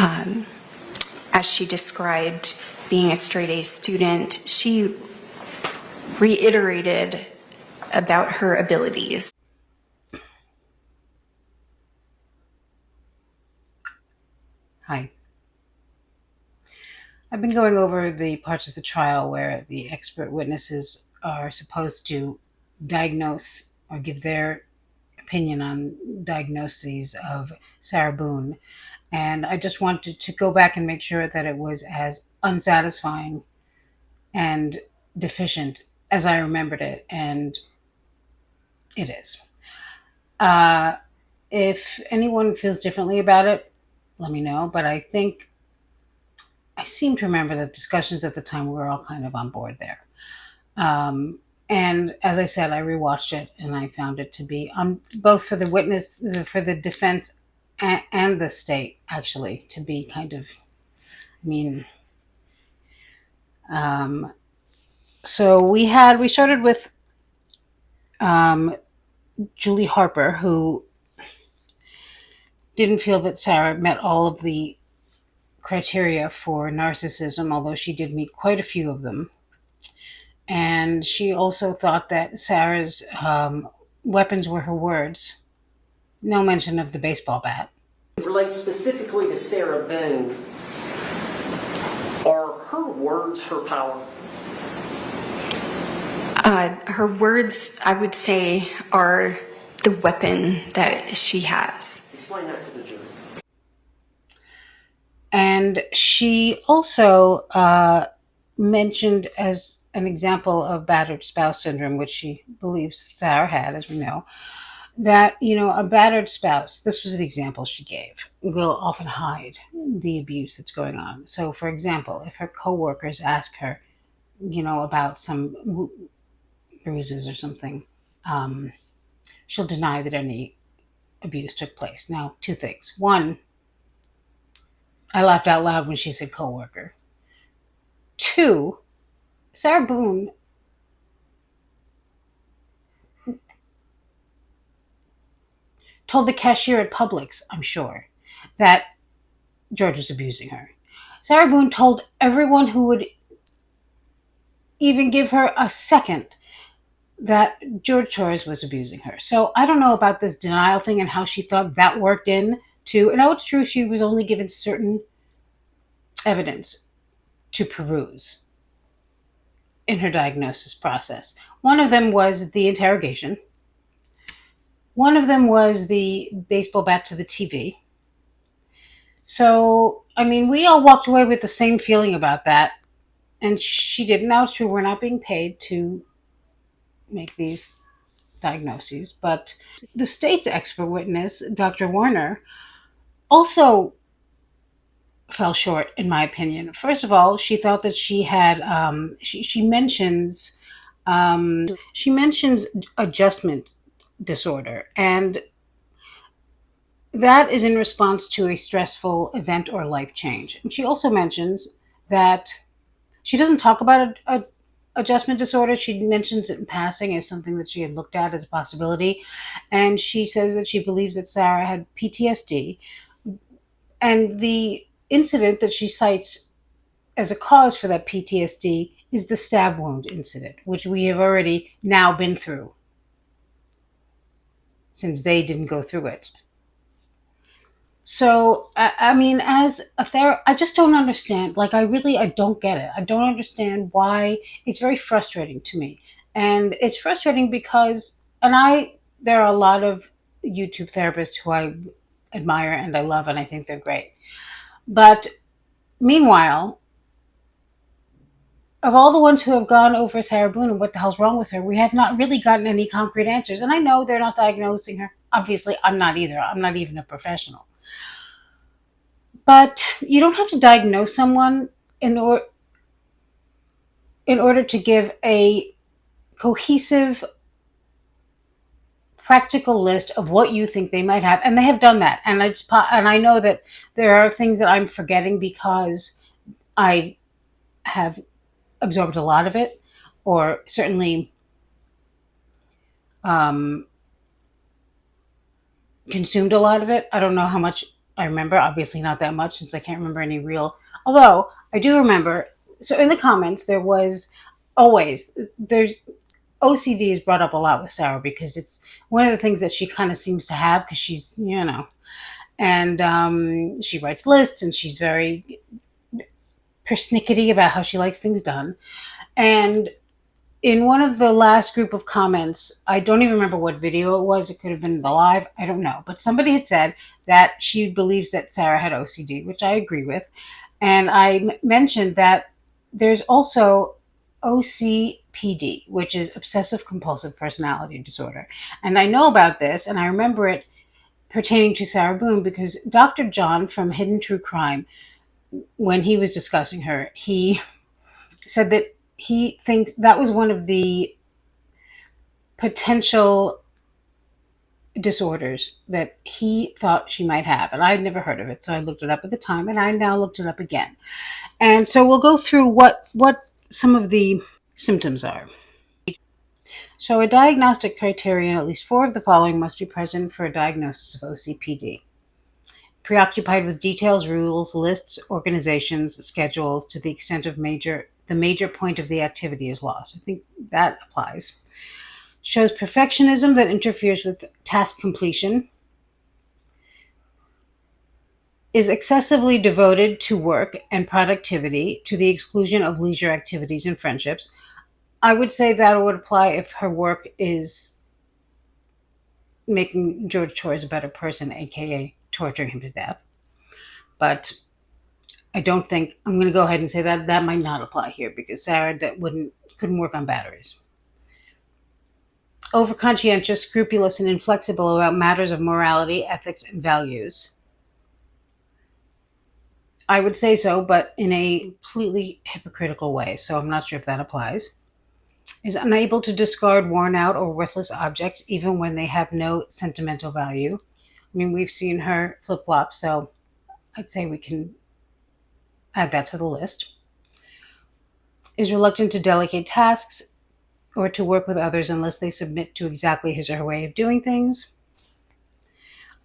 As she described being a straight-A student, she reiterated about her abilities. Hi. I've been going over the parts of the trial where the expert witnesses are supposed to diagnose or give their opinion on diagnoses of Sarah Boone. And I just wanted to go back and make sure that it was as unsatisfying and deficient as I remembered it, and it is. If anyone feels differently about it, let me know. But I think I seem to remember the discussions at the time we were all kind of on board there. And as I said, I rewatched it and I found it to be both for the witness, for the defense, and the state, actually, to be kind of mean. So we started with Julie Harper, who didn't feel that Sarah met all of the criteria for narcissism, although she did meet quite a few of them. And she also thought that Sarah's weapons were her words. No mention of the baseball bat. Relates specifically to Sarah Boone. Are her words her power? Her words, I would say, are the weapon that she has. Explain that to the jury. And she also mentioned as an example of battered spouse syndrome, which she believes Sarah had, as we know, that, a battered spouse, this was an example she gave, will often hide the abuse that's going on. So, for example, if her coworkers ask her, about some bruises or something, she'll deny that any abuse took place. Now, two things. One, I laughed out loud when she said coworker. Two, Sarah Boone told the cashier at Publix, I'm sure, that George was abusing her. Sarah Boone told everyone who would even give her a second that George Torres was abusing her. So I don't know about this denial thing and how she thought that worked in to, and it's true, she was only given certain evidence to peruse in her diagnosis process. One of them was the interrogation. One of them was the baseball bat to the TV. So, we all walked away with the same feeling about that. And she didn't. Now, it's true, we're not being paid to make these diagnoses. But the state's expert witness, Dr. Warner, also fell short, in my opinion. First of all, she thought that she had, she mentions adjustment disorder, and that is in response to a stressful event or life change. And she also mentions that she doesn't talk about adjustment disorder. She mentions it in passing as something that she had looked at as a possibility. And she says that she believes that Sarah had PTSD. And the incident that she cites as a cause for that PTSD is the stab wound incident, which we have already now been through, since they didn't go through it. So, as a therapist, I just don't understand. I don't get it. I don't understand why. It's very frustrating to me. And it's frustrating because, there are a lot of YouTube therapists who I admire and I love, and I think they're great. But meanwhile, of all the ones who have gone over Sarah Boone and what the hell's wrong with her, we have not really gotten any concrete answers. And I know they're not diagnosing her. Obviously, I'm not either. I'm not even a professional. But you don't have to diagnose someone in order to give a cohesive, practical list of what you think they might have. And they have done that. And I know that there are things that I'm forgetting because I have absorbed a lot of it, or certainly consumed a lot of it. I don't know how much I remember, obviously not that much since I can't remember any real, although I do remember. So in the comments, there's OCD is brought up a lot with Sarah because it's one of the things that she kind of seems to have because she's, and she writes lists and she's very persnickety about how she likes things done. And in one of the last group of comments, I don't even remember what video it was. It could have been the live. I don't know. But somebody had said that she believes that Sarah had OCD, which I agree with. And I mentioned that there's also OCPD, which is obsessive compulsive personality disorder. And I know about this, and I remember it pertaining to Sarah Boone because Dr. John from Hidden True Crime, when he was discussing her, he said that he thinks that was one of the potential disorders that he thought she might have. And I had never heard of it. So I looked it up at the time and I now looked it up again. And so we'll go through what some of the symptoms are. So a diagnostic criterion, at least 4 of the following must be present for a diagnosis of OCPD. Preoccupied with details, rules, lists, organizations, schedules to the extent of the major point of the activity is lost. I think that applies. Shows perfectionism that interferes with task completion. Is excessively devoted to work and productivity to the exclusion of leisure activities and friendships. I would say that would apply if her work is making George Torres a better person, aka torturing him to death. But I don't think, I'm going to go ahead and say that that might not apply here because Sarah couldn't work on batteries. Overconscientious, scrupulous, and inflexible about matters of morality, ethics, and values. I would say so, but in a completely hypocritical way, so I'm not sure if that applies. Is unable to discard worn out or worthless objects even when they have no sentimental value. I mean, we've seen her flip-flop, so I'd say we can add that to the list. Is reluctant to delegate tasks or to work with others unless they submit to exactly his or her way of doing things.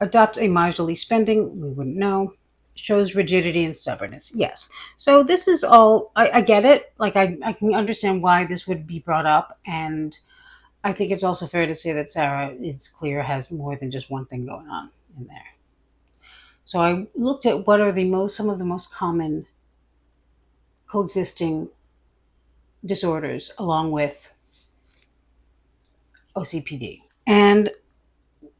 Adopts a miserly spending, we wouldn't know. Shows rigidity and stubbornness. Yes. So this is all, I get it. Like I can understand why this would be brought up. And I think it's also fair to say that Sarah, it's clear, has more than just one thing going on in there. So I looked at what are some of the most common coexisting disorders along with OCPD. And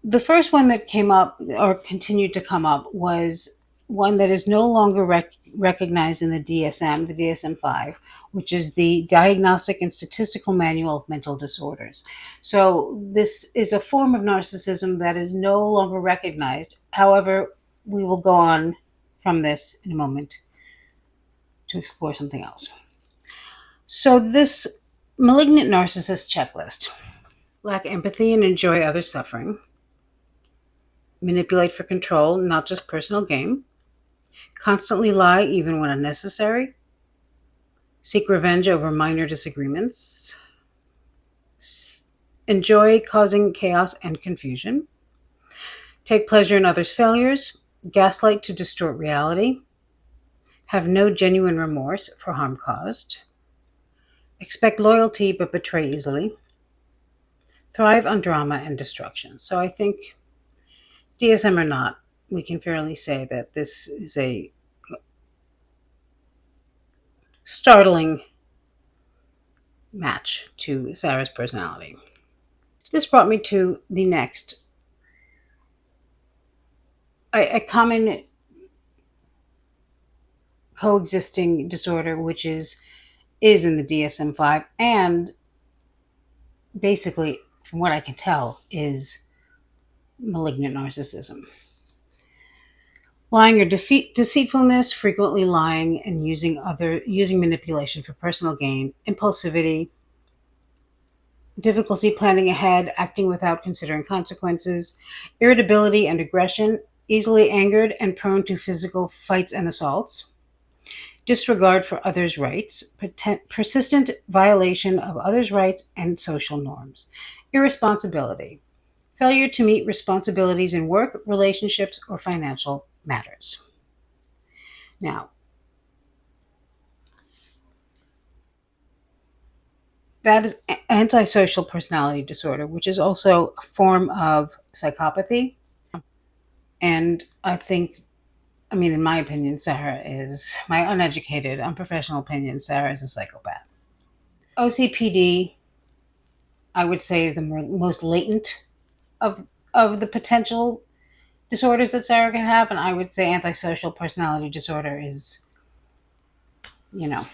the first one that came up or continued to come up was one that is no longer recognized in the DSM-5, which is the Diagnostic and Statistical Manual of Mental Disorders. So this is a form of narcissism that is no longer recognized. However, we will go on from this in a moment to explore something else. So this malignant narcissist checklist: lack empathy and enjoy others' suffering, manipulate for control, not just personal gain, constantly lie even when unnecessary, seek revenge over minor disagreements, enjoy causing chaos and confusion, take pleasure in others' failures, gaslight to distort reality, have no genuine remorse for harm caused, expect loyalty but betray easily, thrive on drama and destruction. So I think, DSM or not, we can fairly say that this is a startling match to Sarah's personality. This brought me to the next, a common coexisting disorder, which is in the DSM-5, and basically, from what I can tell, is malignant narcissism. Lying or deceitfulness, frequently lying and using manipulation for personal gain, impulsivity, difficulty planning ahead, acting without considering consequences, irritability and aggression, easily angered and prone to physical fights and assaults, disregard for others' rights, persistent violation of others' rights and social norms, irresponsibility, failure to meet responsibilities in work, relationships, or financial matters. Now, that is antisocial personality disorder, which is also a form of psychopathy. And in my opinion, Sarah is, my uneducated, unprofessional opinion, Sarah is a psychopath. OCPD, I would say, is the most latent of the potential disorders that Sarah can have. And I would say antisocial personality disorder is, the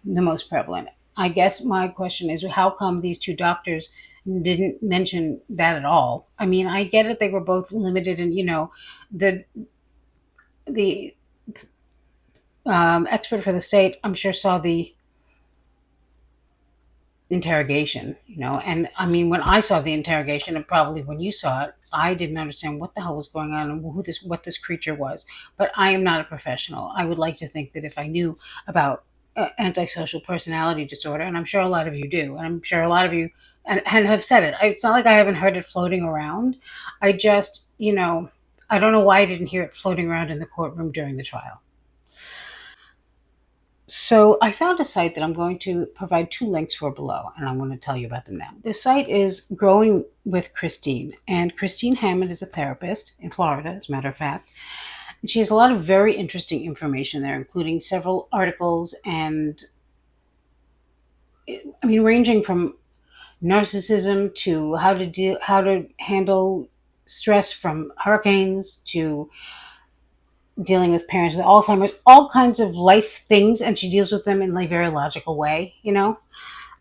most prevalent. I guess my question is, how come these two doctors didn't mention that at all? I mean, I get it; they were both limited, and the expert for the state, I'm sure, saw the interrogation, and I mean, when I saw the interrogation, and probably when you saw it, I didn't understand what the hell was going on and what this creature was. But I am not a professional. I would like to think that if I knew about antisocial personality disorder, and I'm sure a lot of you do, and I'm sure a lot of you and have said it. It's not like I haven't heard it floating around. I just, I don't know why I didn't hear it floating around in the courtroom during the trial. So I found a site that I'm going to provide 2 links for below, and I'm going to tell you about them now. The site is Growing with Christine, and Christine Hammond is a therapist in Florida, as a matter of fact. And she has a lot of very interesting information there, including several articles and, ranging from narcissism to how to handle stress from hurricanes to dealing with parents with Alzheimer's, all kinds of life things, and she deals with them in a very logical way.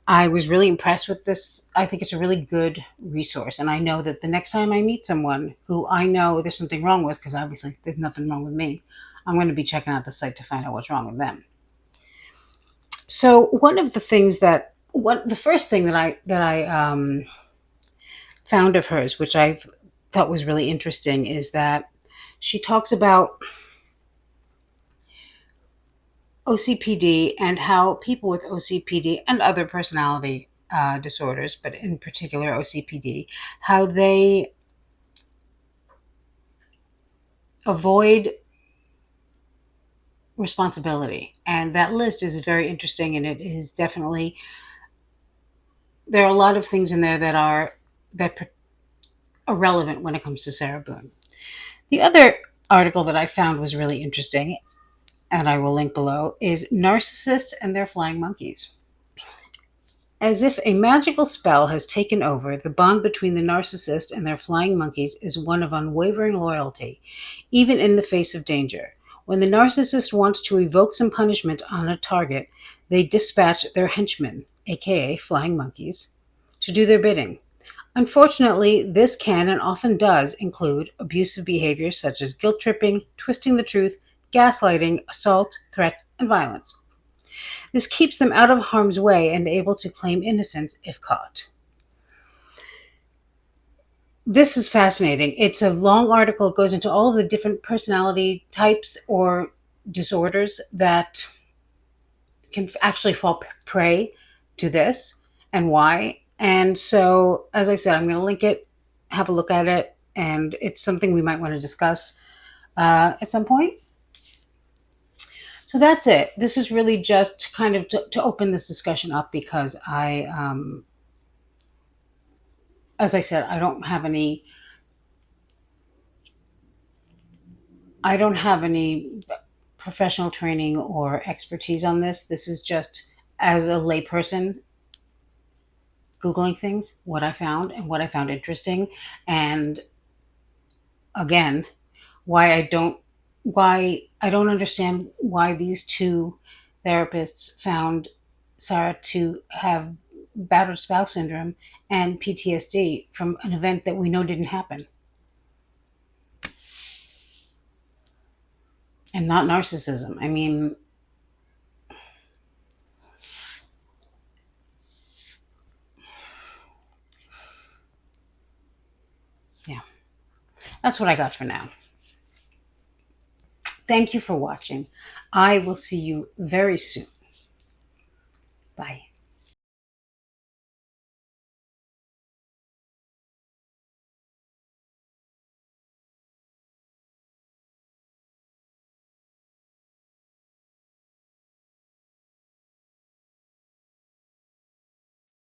I was really impressed with this. I think it's a really good resource, and I know that the next time I meet someone who I know there's something wrong with, because obviously there's nothing wrong with me, I'm going to be checking out the site to find out what's wrong with them. So the first thing that I found of hers, which I thought was really interesting, is that she talks about OCPD and how people with OCPD and other personality disorders, but in particular OCPD, how they avoid responsibility. And that list is very interesting, and it is definitely, there are a lot of things in there that are relevant when it comes to Sarah Boone. The other article that I found was really interesting, and I will link below, is Narcissists and Their Flying Monkeys. As if a magical spell has taken over, the bond between the narcissist and their flying monkeys is one of unwavering loyalty, even in the face of danger. When the narcissist wants to evoke some punishment on a target, they dispatch their henchmen, aka flying monkeys, to do their bidding. Unfortunately, this can and often does include abusive behaviors such as guilt tripping, twisting the truth, gaslighting, assault, threats, and violence. This keeps them out of harm's way and able to claim innocence if caught. This is fascinating. It's a long article. It goes into all of the different personality types or disorders that can actually fall prey to this and why. And so, as I said, I'm going to link it, have a look at it, and it's something we might want to discuss at some point. So that's it. This is really just kind of to open this discussion up, because as I said, I don't have any professional training or expertise on this. This is just, as a layperson, Googling things, what I found and what I found interesting. And again, why I don't understand why these 2 therapists found Sarah to have battered spouse syndrome and PTSD from an event that we know didn't happen. And not narcissism. Yeah. That's what I got for now. Thank you for watching. I will see you very soon. Bye.